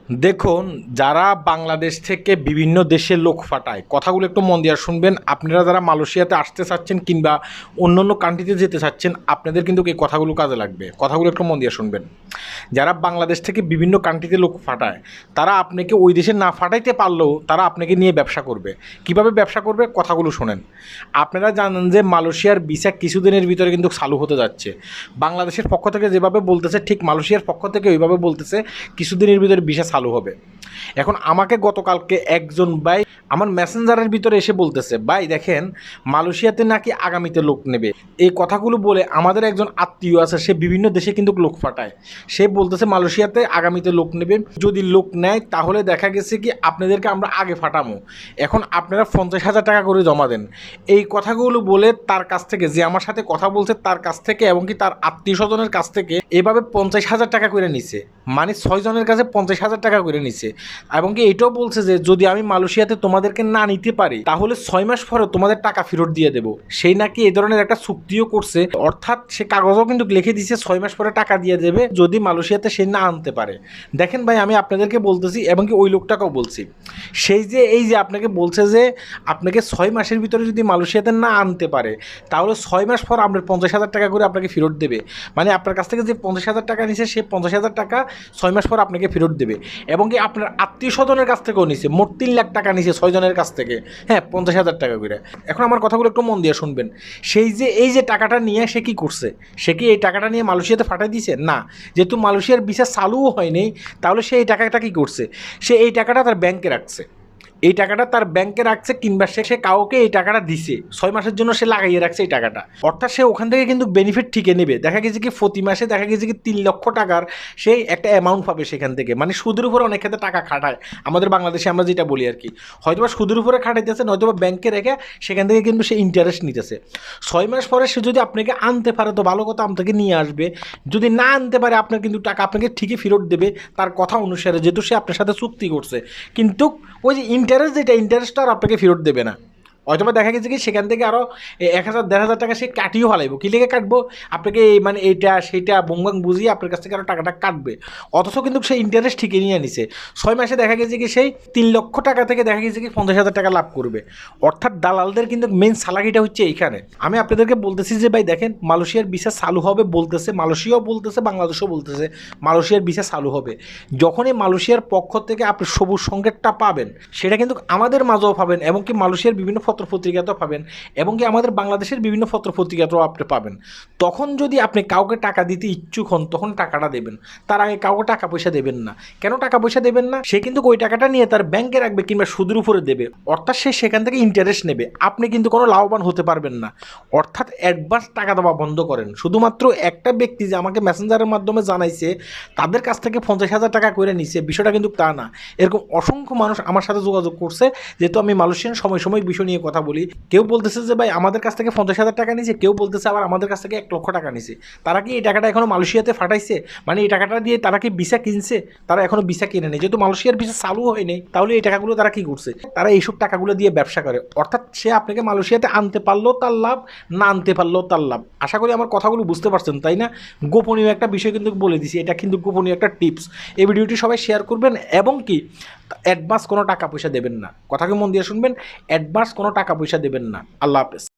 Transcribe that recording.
দেখুন, যারা বাংলাদেশ থেকে বিভিন্ন দেশে লোক পাঠায়, কথাগুলো একটু মন দিয়ে শুনবেন। আপনারা যারা মালয়েশিয়াতে আসতে চাচ্ছেন কিংবা অন্য অন্য কান্ট্রিতে যেতে চাচ্ছেন, আপনাদের কিন্তু এই কথাগুলো কাজে লাগবে। কথাগুলো একটু মন দিয়ে শুনবেন। যারা বাংলাদেশ থেকে বিভিন্ন কান্ট্রিতে লোক পাঠায়, তারা আপনাকে ওই দেশে না পাঠাইতে পারলেও তারা আপনাকে নিয়ে ব্যবসা করবে। কিভাবে ব্যবসা করবে? কথাগুলো শোনেন। আপনারা জানেন যে মালয়েশিয়ার ভিসা কিছুদিনের ভিতরে কিন্তু চালু হতে যাচ্ছে। বাংলাদেশের পক্ষ থেকে যেভাবে বলতেছে, ঠিক মালয়েশিয়ার পক্ষ থেকে ওইভাবে বলতেছে কিছুদিনের ভিতরে ভিসা চালু হবে। এখন আমাকে গতকালকে একজন ভাই আমার মেসেঞ্জারের ভিতরে এসে বলতেছে, ভাই দেখেন মালয়েশিয়াতে নাকি আগামীতে লোক নেবে। এই কথাগুলো বলে আমাদের একজন আত্মীয় আছে, সে বিভিন্ন দেশে কিন্তু লোক পাঠায়। সে বলতেছে মালয়েশিয়াতে আগামীতে লোক নেবে, যদি লোক নেয় তাহলে দেখা গেছে কি আপনাদেরকে আমরা আগে ফাটামো, এখন আপনারা 50,000 টাকা করে জমা দেন। এই কথাগুলো বলে তার কাছ থেকে, যে আমার সাথে কথা বলছে তার কাছ থেকে এবং কি তার আত্মীয় স্বজনের কাছ থেকে এভাবে 50,000 টাকা করে নিছে। মানে 6 জনের কাছে 50,000 টাকা করে নিছে। এবং কি এটাও বলছে যে যদি আমি মালয়েশিয়াতে তোমাদেরকে না নিতে পারি তাহলে 6 মাস পরে তোমাদের টাকা ফেরত দিয়ে দেবো। সেই নাকি এই ধরনের একটা চুক্তিও করছে, অর্থাৎ সে কাগজও কিন্তু লিখে দিয়েছে 6 মাস পরে টাকা দিয়ে দেবে যদি মালয়েশিয়াতে সে না আনতে পারে। দেখেন ভাই, আমি আপনাদেরকে বলতেছি এবং কি ওই লোকটাকেও বলছি, সেই যে এই যে আপনাকে বলছে যে আপনাকে 6 মাসের ভিতরে যদি মালয়েশিয়াতে না আনতে পারে তাহলে 6 মাস পর আপনার 50,000 টাকা করে আপনাকে ফেরত দেবে। মানে আপনার কাছ থেকে যে 50,000 টাকা নিছে সে 50,000 টাকা 6 মাস পর আপনাকে ফেরত দেবে। এবং কি আপনার আত্মীয় স্বজনের কাছ থেকেও নিছে, মোট 3 লাখ টাকা নিছে 6 জনের কাছ থেকে, হ্যাঁ 50,000 টাকা করে। এখন আমার কথাগুলো একটু মন দিয়ে শুনবেন। সেই যে এই যে টাকাটা নিয়ে সে কি করছে, সে কি এই টাকাটা নিয়ে মালয়েশিয়াতে পাঠিয়ে দিয়েছে? না, যেহেতু মালয়েশিয়ার ভিসা চালুও হয়নি তাহলে সে এই টাকাটা কি করছে, সে এই টাকাটা তার ব্যাংকে রাখছে। এই টাকাটা তার ব্যাংকে রাখছে কিংবা সে কাউকে এই টাকাটা দিছে, 6 মাসের জন্য সে লাগাইয়ে রাখছে এই টাকাটা। অর্থাৎ সে ওখান থেকে কিন্তু বেনিফিট ঠিকই নেবে। দেখা গেছে কি প্রতি মাসে দেখা গেছে কি 3 লক্ষ টাকার সেই একটা অ্যামাউন্ট পাবে সেখান থেকে। মানে সুদের উপরে অনেক ক্ষেত্রে টাকা খাটায়, আমাদের বাংলাদেশে আমরা যেটা বলি আর কি, হয়তোবা সুদের উপরে খাটাইতেছে, নয়তোবা ব্যাংকে রেখে সেখান থেকে কিন্তু সে ইন্টারেস্ট নিতেছে। 6 মাস পরে সে যদি আপনাকে আনতে পারে তো ভালো কথা, আপনাকে নিয়ে আসবে। যদি না আনতে পারে আপনার কিন্তু টাকা আপনাকে ঠিকই ফেরত দেবে তার কথা অনুসারে, যেহেতু সে আপনার সাথে চুক্তি করছে। কিন্তু ওই যে ইন্টারেস্ট, যেটা ইন্টারেস্টটা আর আপনাকে ফেরত দেবে না। হয়তোবা দেখা গেছে কি সেখান থেকে আরও 1,000 1,500 টাকা সে কাটিও হালাইব। কী লেগে কাটবো, আপনাকে মানে এইটা সেইটা বংবাং বুঝিয়ে আপনার কাছ থেকে আরও টাকাটা কাটবে। অথচ কিন্তু সেই ইন্টারেস্ট ঠিকই নিয়ে নিছে। 6 মাসে দেখা গেছে কি সেই 3 লক্ষ টাকা থেকে দেখা গেছে কি 50,000 টাকা লাভ করবে। অর্থাৎ দালালদের কিন্তু মেন সালাকিটা হচ্ছে এইখানে। আমি আপনাদেরকে বলতেছি যে ভাই দেখেন, মালয়েশিয়ার ভিসা চালু হবে বলতেছে, মালয়েশিয়াও বলতেছে, বাংলাদেশও বলতেছে মালয়েশিয়ার ভিসা চালু হবে। যখনই মালয়েশিয়ার পক্ষ থেকে আপনি সবুজ সংকেতটা পাবেন, সেটা কিন্তু আমাদের মাঝেও পাবেন এবং কি মালয়েশিয়ার বিভিন্ন পত্রপত্রিকাতেও পাবেন এবং কি আমাদের বাংলাদেশের বিভিন্ন পত্রপত্রিকাতেও আপনি পাবেন। তখন যদি আপনি কাউকে টাকা দিতে ইচ্ছুক হন তখন টাকাটা দেবেন, তার আগে কাউকে টাকা পয়সা দেবেন না। কেন টাকা পয়সা দেবেন না? সে কিন্তু ওই টাকাটা নিয়ে তার ব্যাংকে রাখবে কিংবা সুদের উপরে দেবে, অর্থাৎ সে সেখান থেকে ইন্টারেস্ট নেবে, আপনি কিন্তু কোনো লাভবান হতে পারবেন না। অর্থাৎ অ্যাডভান্স টাকা দেওয়া বন্ধ করেন। শুধুমাত্র একটা ব্যক্তি যে আমাকে মেসেঞ্জারের মাধ্যমে জানাইছে তাদের কাছ থেকে 50,000 টাকা করে নিছে, বিষয়টা কিন্তু তা না। এরকম অসংখ্য মানুষ আমার সাথে যোগাযোগ করছে, যেহেতু আমি মালয়েশিয়ান সময় সময় বিষয় নিয়ে কথা বলি। কেউ বলতেছে যে ভাই আমাদের কাছ থেকে 50,000 টাকা নিছে, কেউ বলতেছে আবার আমাদের কাছ থেকে 1 লক্ষ টাকা নিছে। তারা কি এই টাকাটা এখনও মালয়েশিয়াতে ফাটাইছে? মানে এই টাকাটা দিয়ে তারা কি ভিসা কিনছে? তারা এখনও ভিসা কিনে নেই। যেহেতু মালয়েশিয়ার ভিসা চালু হয়নি তাহলে এই টাকাগুলো তারা কি করছে? তারা এইসব টাকাগুলো দিয়ে ব্যবসা করে। অর্থাৎ সে আপনাকে মালয়েশিয়াতে আনতে পারলেও তার লাভ, না আনতে পারলেও তার লাভ। আশা করি আমার কথাগুলো বুঝতে পারছেন, তাই না? গোপনীয় একটা বিষয় কিন্তু বলে দিছি, এটা কিন্তু গোপনীয় একটা টিপস। এই ভিডিওটি সবাই শেয়ার করবেন এবং কি অ্যাডভান্স কোনো টাকা পয়সা দেবেন না। কথাকে মন দিয়ে শুনবেন, অ্যাডভান্স কোনো টাকা পয়সা দেবেন না। আল্লাহ হাফেজ।